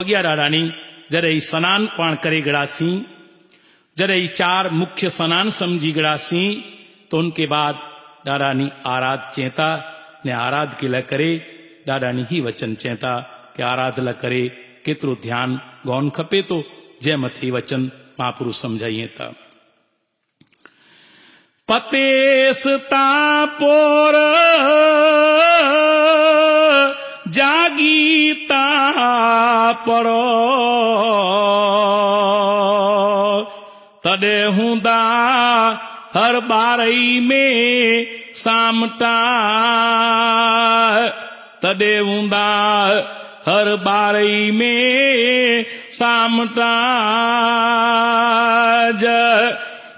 अॻियां ॾाॾानी जॾहिं सनान पाण करे गड़ासीं, जॾहिं चार मुख्य सनान समझी गड़ासीं तो उनके बाद ॾाॾानी आराध चेता ने आराध के लाइ करे ॾाॾानी ही वचन चेता कि आराध लाइ करे केतिरो ध्यान गौन खपे तो जंहिं मथे वचन महापुरुष समझाइए था। पतेस तापोर जागीता पड़ो तॾे हूंदा हर बारई में सामटा, तॾे हूंदा हर बारई में सामटा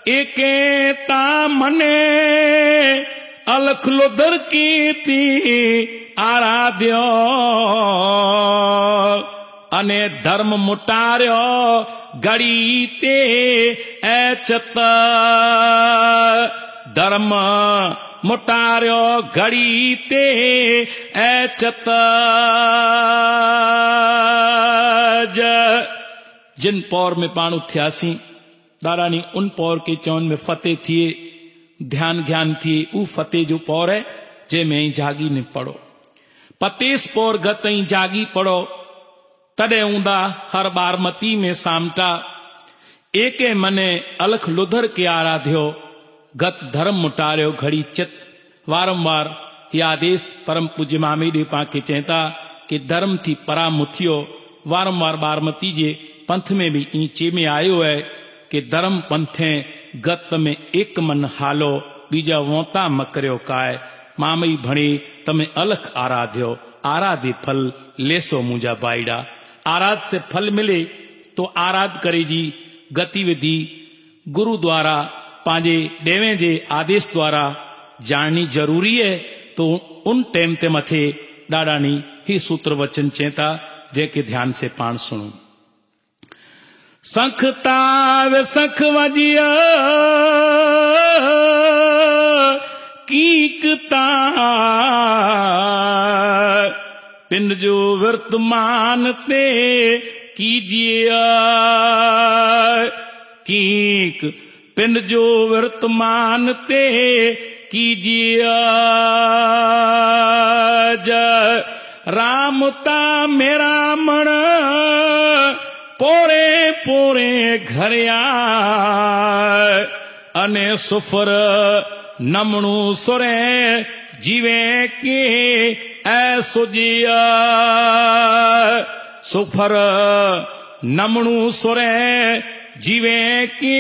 एके ता मने अलख लोदर की ती आराध्यो अने धर्म मुटार्यो घड़ी ते ऐचत, धर्म मुटार्यो घड़ी ते ऐचत जिन पौर में पाण उथियासीं ॾाॾानी उन पौर के चौन में फतेह थिए ध्यान ज्ञान थिए ऊ फतेह जो पौर है जंहिंमें जागी ने पढ़ो। पतेस पौर गतई जागी पढ़ो तॾे हूंदा हर बारमती में सामटा एके मने अलख लुधर के आराध्यो गत धर्म मुटार्यो घड़ी चित। वारंवार ये आदेश परम पूज्य मामेडे पाके चेता कि धर्म थी परा मुथियो। वारंवार बारमती जे पंथ में भी ईचे में आयो है कि धर्म पंथे गत में एक मन हालो बीजा वोता मकर्यो काय मामई भणे तमे अलख आराध्यो आराधे फल लेसो मुंजा बाईडा। आराध से फल मिले तो आराध करे जी गतिविधि गुरु द्वारा पांजे डेवे जे आदेश द्वारा जाननी जरूरी है। तो उन टाइम ते मथे ॾाॾानी ही सूत्र वचन चेता जेके ध्यान से पाण सुनो। संख ताव संख वजिया कीकता पिंड जो वर्तमान ते कीजिए कीक पिंड जो वर्तमान ते कीजिए रामता मेरा मन पोरे पोरे घरिया अने सुफर नमणु सुरे जीवे के ऐसो जिया सुफर नमणु सुरे जीवे के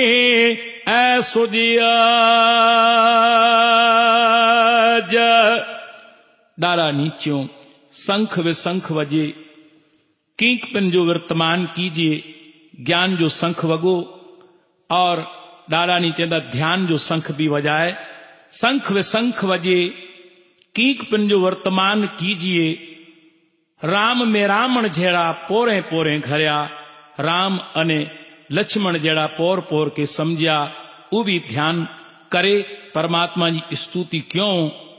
ऐसो जिया दारा नीचों शंख वे शंख वजे कीक पिन जो वर्तमान कीजिए ज्ञान जो शंख वगो और ॾाॾानी चेंदा ध्यान जो शंख भी वजाए। शंख वे शंख वजे कीक पिन जो वर्तमान कीजिए राम में रावण जहिड़ा पोरे पोरे घरिया राम अने लक्ष्मण जहिड़ा पोर पोर के समझिया वो भी ध्यान करे परमात्मा जी स्तुति क्यों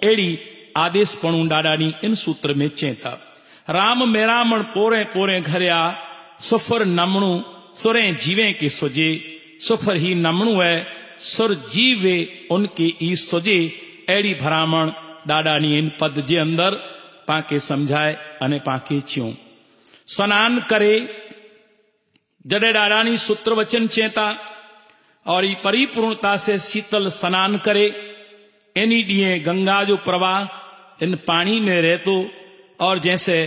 एड़ी आदेश पणू ॾाॾानी इन सूत्र में चेता। राम मेरामण पोरे पोरे घरिया सुफर नमणु सुरे जीवे के सुजे सुफर ही नमणु है सुर जीवे उनके ई सुजे एड़ी भरामण ॾाॾानी इन पद जे अंदर पाके समझाए अने पाके च्यूं स्नान करे जडे ॾाॾानी सूत्र वचन चेता और ई परिपूर्णता से शीतल स्नान करे इन्हीं ॾींहं गंगा जो प्रवाह इन पानी में रहतो और जैसे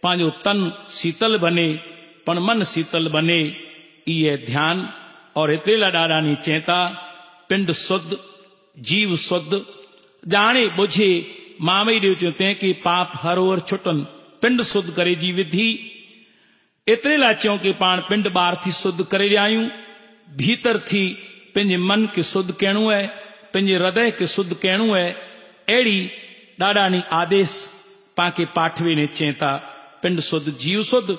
पांजो तन शीतल बने पण मन शीतल बने ये ध्यान और इतेला ॾाॾानी चेता पिंड शुद्ध जीव शुद्ध जाने बुझे मामई ॾियो ते कि पाप हर ओर छुटन पिंड शुद्ध करे जी विधि एतिरे लाइ चऊं कि पाण पिंड ॿार थी शुद्ध करे ॾियायूं भीतर थी पंहिंजे मन खे शुद्ध करणो है पंहिंजे हृदय खे शुद्ध करणो है। अहिड़ी ॾाॾानी आदेश पाके पाठवे ने चेता पिंड शुद्ध जीव शुद्ध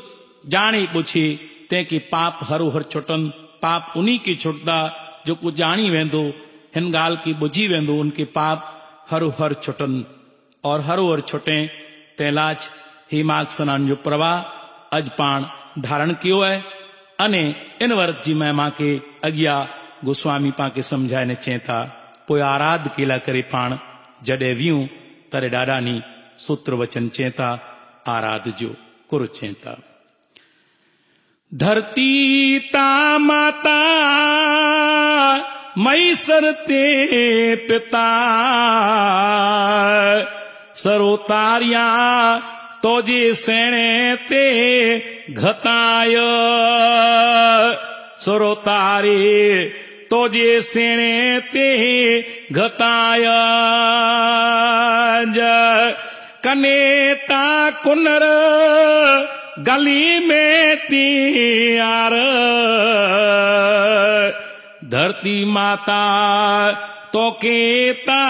जाने बुझे तंहिंखे पाप हरो हर छुटन पाप उन्हीं के छुटदा जो को जानी वेंदो हिन ॻाल्हि खे बुझी वेंदो उनके पाप हरो हर छुटन और हरो हर छुटे तैलाज हेमाग स्नान जो प्रवाह अज पाण धारण कियो है अने इन वर्त जी महिमा के अगिया गोस्वामी पाके समझाए ने चें था पोइ आराध केला करे पाण जडे वियूं तरे डाडानी सूत्र वचन चें था आराध जो कुरु चें था धरती ता माता मैसर ते पिता सरोतारिया तोजे सेणे ते घताय सरोतारे तोजे सेणे ते घताय कनेता कुनर गली में तियार धरती माता तो केता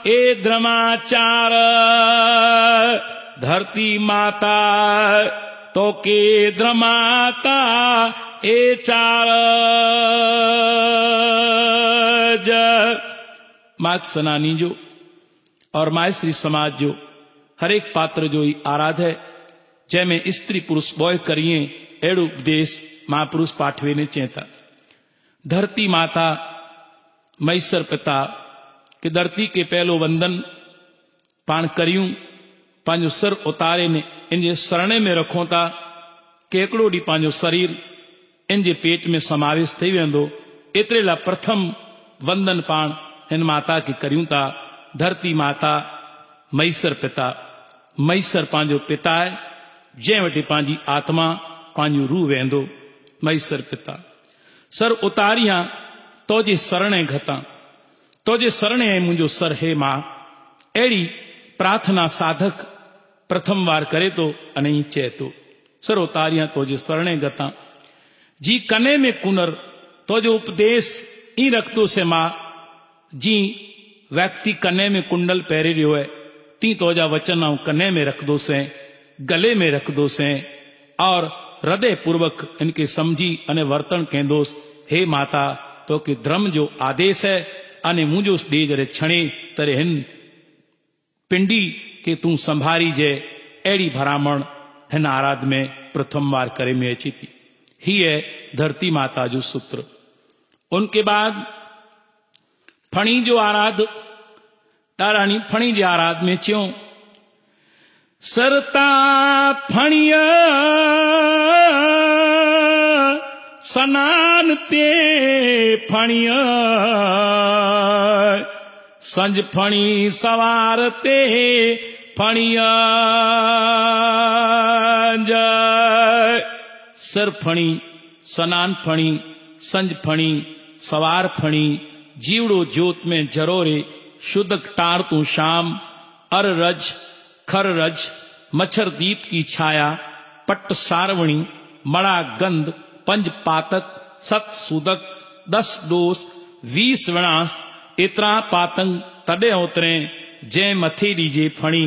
ए द्रमाचार धरती माता तो के द्रमाता ए चार मात सनानी जो और मायश्री समाज जो हर एक पात्र जो ही आराध है जैमें स्त्री पुरुष बोय करिए एड़ो उपदेश महापुरुष पाठवे ने चेता धरती माता मैसर पिता के धरती के पहलो वंदन पाण करियूं पांजो सर उतारे ने इनजे सरणे में रखो था केकड़ो डी पांजो शरीर इनजे पेट में समावेश थी वेंदो एतरे ला प्रथम वंदन पाण इन माता के करियूं था धरती माता मैसर पिता मैसर पांजो पिता है जै वटि पांजी आत्मा पांजो रूह वेंदो मैसर पिता सर उतारिया तोजे सरणे घता तोजे सरणे मुंजो सर हे मां एड़ी प्रार्थना साधक प्रथम वार करे तो अने चे तो सर उतारिया तोजे सरणे गता जी कने में कुनर तोजो उपदेश ई रखतो से मां जी व्यक्ति कने में कुंडल पहरे रियो है ती तोजा वचन आऊं कने में रख दो से गले में रख दो से और हृदय पूर्वक इनके समझी अने वर्तन केंदोस हे माता तो के धर्म जो आदेश है अने मुझो दे जरे छणे तरे हिन पिंडी के तू संभारी जे एड़ी भरामण हिन आराध में प्रथम बार करे में अची थी ही है धरती माता जो सूत्र उनके बाद फणी जो आराध डारानी फणी जे आराध में च्यों सरता फणिया सनान ते फणिया संज फणी सवार ते फणिया सर फणी सनान फणी संज फणी सवार फणी जीवड़ो जोत में जरोरे शुद्ध टार तू शाम अर रज खर रज मच्छर दीप की छाया पट्ट सारवणी मड़ा गंध पंज पातक सत सूदक 10 डोस 20 विनाश इतरा पातंग तडे उतरे जय मथे डीजे फणी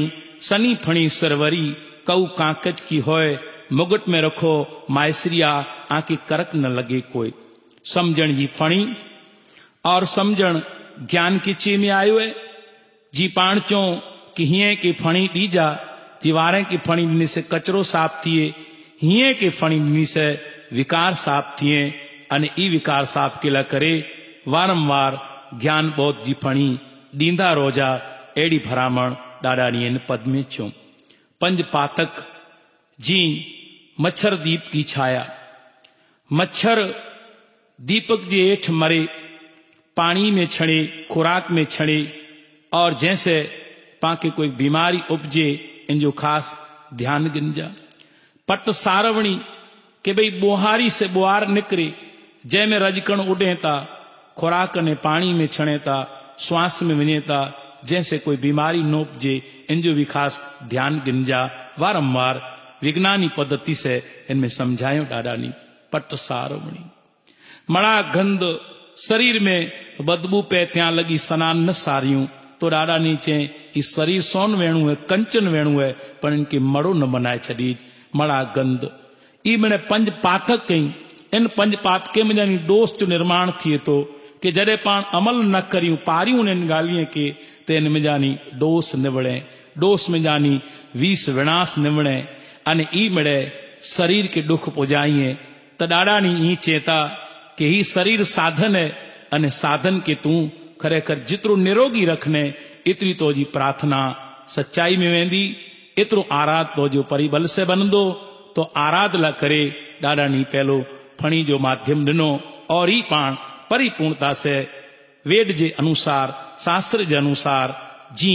सनी फणी सरवरी कऊ कांकच की होए मुगट में रखो मायसरिया आके करक न लगे कोई समझण जी फणी और समझण ज्ञान की चे में आयो है जी पाण चो कि हिये के फणी डीजा दीवारें की फणी डीने से कचरो साफ थिए हिये के फणी डीने से विकार साफ थिए अने ई विकार साफ केला करे वारंवार ज्ञान बोध जी फणी डींदा रोजा एड़ी भरामण डाडानी इन पद में चो पंज पातक जी मच्छर दीप की छाया मच्छर दीपक जे हेठ मरे पानी में छड़े खुराक में छड़े और जैसे पाके कोई बीमारी उपजे इन जो खास ध्यान गिनजा पट सारवणी के भाई बोहारी से बोहार निकरे जै में रजकण उड़े था खुराक ने पानी में छणे था श्वास में वने था जैसे कोई बीमारी न उपजे इन जो भी खास ध्यान गिनजा वारंवार विज्ञानी पद्धति से इनमें समझायो डाडानी पट सारवणी मड़ा गंध शरीर में बदबू पे त्या लगी सनान न सारियूं तो डाडा नीचे इस शरीर सोन वेणु है कंचन वेणु है पर इनके मड़ो न बनाए छड़ी मड़ा गंध ई मैंने पंज पातक कई इन पंज पातके में जानी डोस जो निर्माण थिए तो कि जडे पाण अमल न करियूं पारियूं इन गालियां के ते इन में जानी डोस निवड़े डोस में जानी 20 विनाश निवड़े अने ई मिड़े शरीर के दुख पुजाईए तो डाडानी ई चेता कि ही शरीर साधन है अने साधन के तू खरेखर जितरो निरोगी रखने इतरी तो जी प्रार्थना सच्चाई में वेंदी, इतरो आराध तो जो परिबल से बनदो। तो आराध ला करे डाडानी पहलो फणी जो माध्यम दिनो और ही पाण परिपूर्णता से वेद जे अनुसार शास्त्र जे अनुसार जी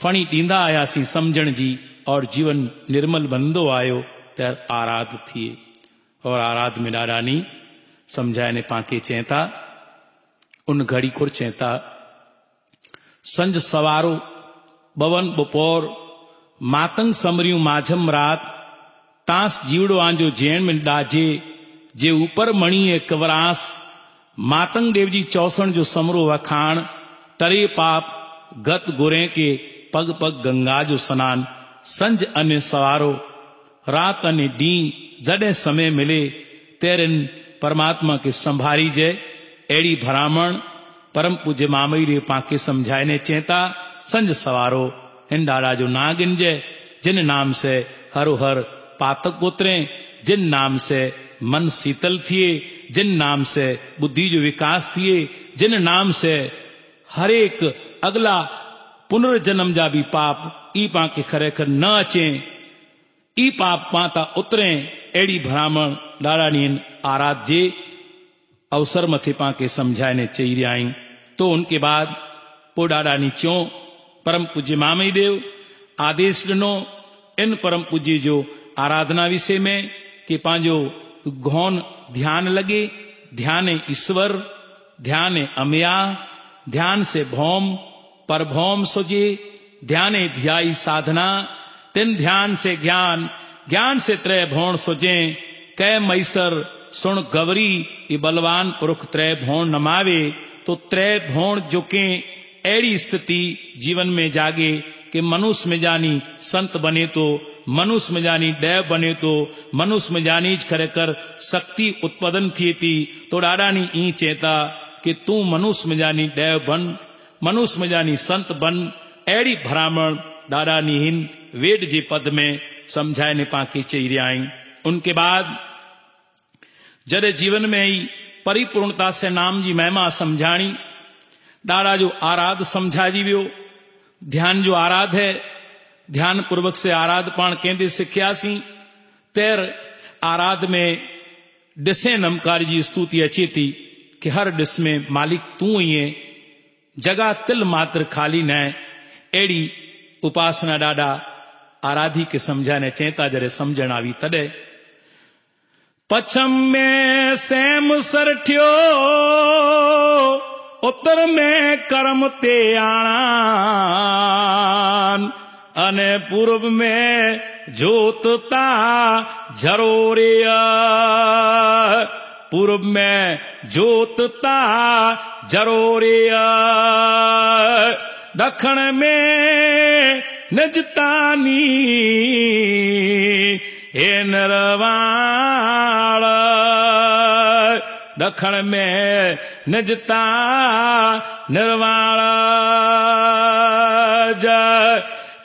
फणी दींदा आयासी समझण जी और जीवन निर्मल बंदो आयो त्यार आराध थिए। और आराध में डाडानी समझाए ने पाके चेता उन घड़ी खुर चेता संज सवारो बवन बपोर मातंग समरियूं माझम रात तांस जीवड़ो आंजो जैन में डाजे जे ऊपर मणिए कवरास मातंग देव जी चौसण जो समरो वखाण तरे पाप गत गुरे के पग पग गंगा जो स्नान संज अने सवारो रात अने डी जडे समय मिले तेरन परमात्मा के संभारी जय एड़ी भरामण परम पूज्य मामई रे पाके समझाए ने चेता संज सवारो हिन डाड़ा जो नागिन जय जिन नाम से हरो हर पातक उतरे, जिन नाम से मन शीतल थिए, जिन नाम से बुद्धि जो विकास थिए, जिन नाम से हरेक अगला पुनर्जन्म जा भी पाप ई पाके खरेखर न अचे, ई पाप पाता उतरे एड़ी भ्रामण डाडानी आराध्य अवसर मथे पाके समझाए ने चई रहा आहीं। तो उनके बाद पो डाडानी चो परम पूज्य मामई देव आदेश दिनो इन परम पूज्य जो आराधना विषय में कि पांजो गौन ध्यान लगे, ध्यान ईश्वर, ध्यान अमया, ध्यान से भौम पर भौम सुजे, ध्यान ध्याई साधना, तिन ध्यान से ज्ञान, ज्ञान से त्रय भौण सुजे, कै मैसर सुन गवरी ये बलवान पुरुष त्रय भौण नमावे। तो त्रय भौण जुके ऐड़ी स्थिति जीवन में जागे कि मनुष्य में जानी संत बने तो, मनुष्य में जानी दैव बने तो, मनुष्य में जानी खरेखर शक्ति उत्पादन थी थी। तो डाडानी ई चेता कि तू मनुष्य में जानी दैव बन, मनुष्य में जानी संत बन। ऐड़ी भ्रामण डाडानी हिन वेद जे पद में समझाए ने पाके चई रहा आहीं। उनके बाद जरे जीवन में ही परिपूर्णता से नाम जी महिमा समझाणी, डाड़ा जो आराध समझा जी वियो। ध्यान जो आराध है, ध्यान पूर्वक से आराध पाण केंद्र सिखियासी तेर आराध में डिसे नमकार जी स्तुति अचे थी कि हर डिस में मालिक तू ही है, जगह तिल मात्र खाली न। एड़ी उपासना डाडा आराधी के समझाने चेता जरे समझण आवी तडे पछम में सैम सरठियो उत्तर में कर्म ते आणान अने पूर्व में जोतता झरोरिया, पूर्व में जोतता झरोरिया, दखण में नजतानी हे नरवाण, दखण में नजता निर्वाण।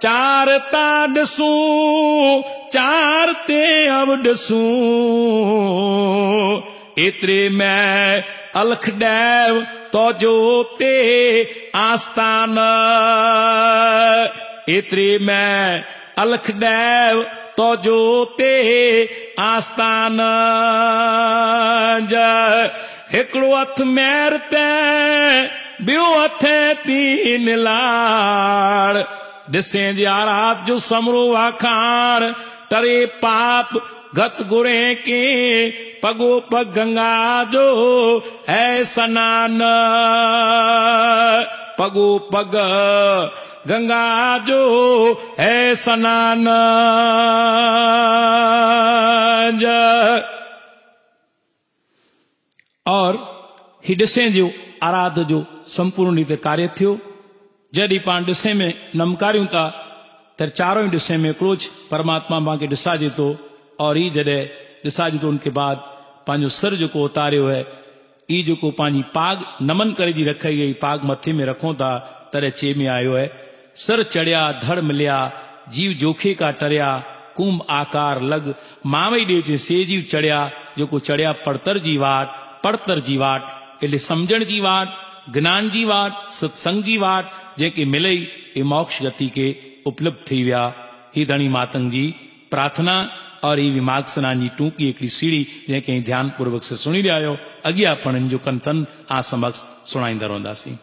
चार ता डसू चार ते अब डसू, इतरे में अलख डैव तो जोते आस्थान, इतरे में अलख डैव तो जोते आस्थान। हिकड़ो हथ मैर ते बियो हथे तीन लाड़, दिसे जी आराध जो समरो वाखाण तरे पाप गत गुरे के पगो पग गंगा जो है स्नान, पगो पग गंगा जो है स्नान। और ही डिसे जो आराध जो संपूर्ण रीते कार्य थियो। जॾहिं पाण डिसे में नमकारियूं था त चारों डिसे में क्रोच परमात्मा मां के डिसाजे तो, और ई जॾहिं डिसाजे तो उनके बाद पंहिंजो सिर जेको उतारियो है, ई जेको पंहिंजी पाग नमन करे जी रखाई गई पाग मथे में रखूं था तरह चे में आयो है। सिर चढ़िया धड़ मिलिया जीव जोखे का टरिया, कुंभ आकार लग मावई देव जे सेजी चढ़िया जो चढ़िया पड़तर जी वाट એટલે समझण जी वाट, ज्ञान जी वाट, सत्संग जी वाट जेके मिलई ए मोक्ष गति के उपलब्ध थी विया। ही धणी मातंग जी प्रार्थना और ही मार्ग स्नान जी टूंकी हिकिड़ी सीढ़ी जंहिंखे ध्यान पूर्वक से सुणी रहिया आहियो। अॻियां पण जो कंथन आ समक्ष सुणाईंदा रहंदासीं।